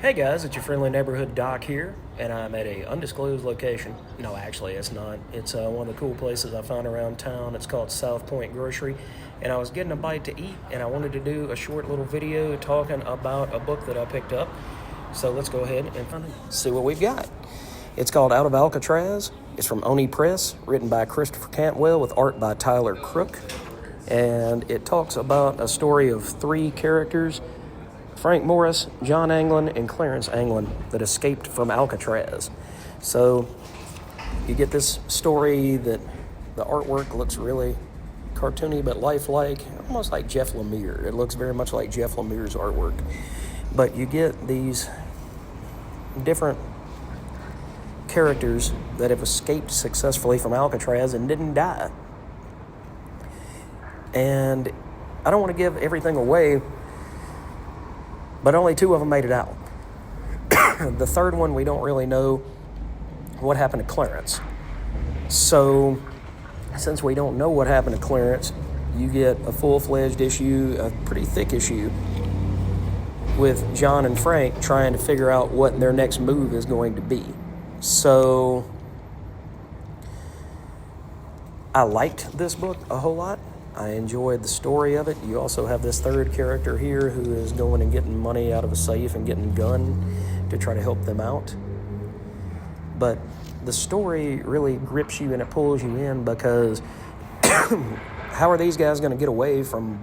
Hey guys, it's your friendly neighborhood Doc here, and I'm at a undisclosed location. No, actually, it's not. It's one of the cool places I found around town. It's called South Point Grocery, and I was getting a bite to eat, and I wanted to do a short little video talking about a book that I picked up. So let's go ahead and see what we've got. It's called Out of Alcatraz. It's from Oni Press, written by Christopher Cantwell with art by Tyler Crook, and it talks about a story of three characters: Frank Morris, John Anglin, and Clarence Anglin, that escaped from Alcatraz. So you get this story that the artwork looks really cartoony but lifelike, almost like Jeff Lemire. It looks very much like Jeff Lemire's artwork. But you get these different characters that have escaped successfully from Alcatraz and didn't die. And I don't want to give everything away, but only two of them made it out. The third one, we don't really know what happened to Clarence. So, since we don't know what happened to Clarence, you get a full-fledged issue, a pretty thick issue, with John and Frank trying to figure out what their next move is going to be. So, I liked this book a whole lot. I enjoyed the story of it. You also have this third character here who is going and getting money out of a safe and getting a gun to try to help them out. But the story really grips you and it pulls you in because how are these guys going to get away from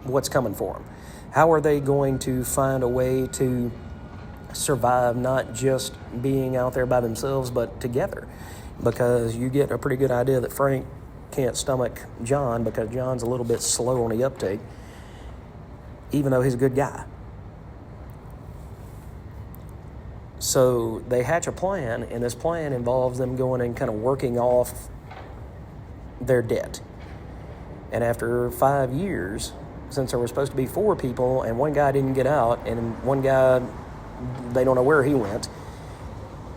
what's coming for them? How are they going to find a way to survive, not just being out there by themselves, but together? Because you get a pretty good idea that Frank can't stomach John because John's a little bit slow on the uptake, even though he's a good guy. So they hatch a plan, and this plan involves them going and kind of working off their debt. And after 5 years, since there were supposed to be 4 people and one guy didn't get out and one guy, they don't know where he went,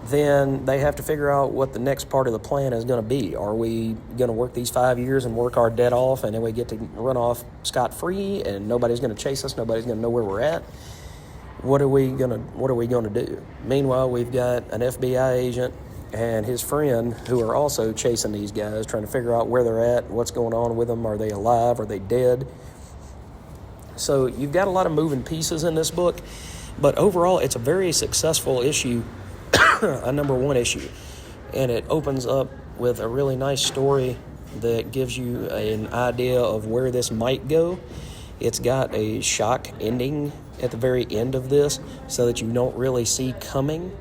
then they have to figure out what the next part of the plan is going to be. Are we going to work these 5 years and work our debt off, and then we get to run off scot-free, and nobody's going to chase us, nobody's going to know where we're at? What are we going to do? Meanwhile, we've got an FBI agent and his friend who are also chasing these guys, trying to figure out where they're at, what's going on with them. Are they alive? Are they dead? So you've got a lot of moving pieces in this book, but overall, it's a very successful issue. A number 1 issue, and it opens up with a really nice story that gives you an idea of where this might go. It's got a shock ending at the very end of this so that you don't really see coming,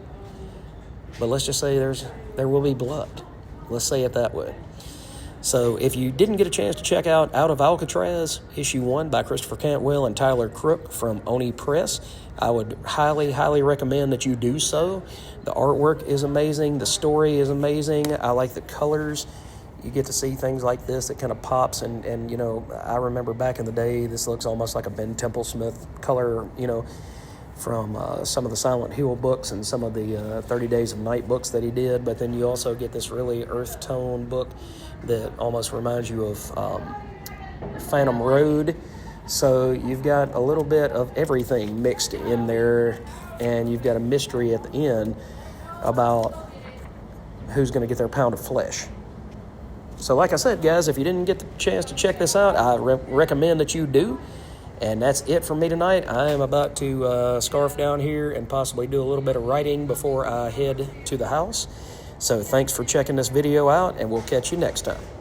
but let's just say there will be blood. Let's say it that way. So if you didn't get a chance to check out of Alcatraz, issue 1 by Christopher Cantwell and Tyler Crook from Oni Press, I would highly, highly recommend that you do so. The artwork is amazing. The story is amazing. I like the colors. You get to see things like this that kind of pops. And you know, I remember back in the day, this looks almost like a Ben Templesmith color, you know, from some of the Silent Hill books and some of the 30 Days of Night books that he did. But then you also get this really earth tone book that almost reminds you of Phantom Road. So you've got a little bit of everything mixed in there, and you've got a mystery at the end about who's going to get their pound of flesh. So like I said, guys, if you didn't get the chance to check this out, I recommend that you do. And that's it for me tonight. I am about to scarf down here and possibly do a little bit of writing before I head to the house. So thanks for checking this video out, and we'll catch you next time.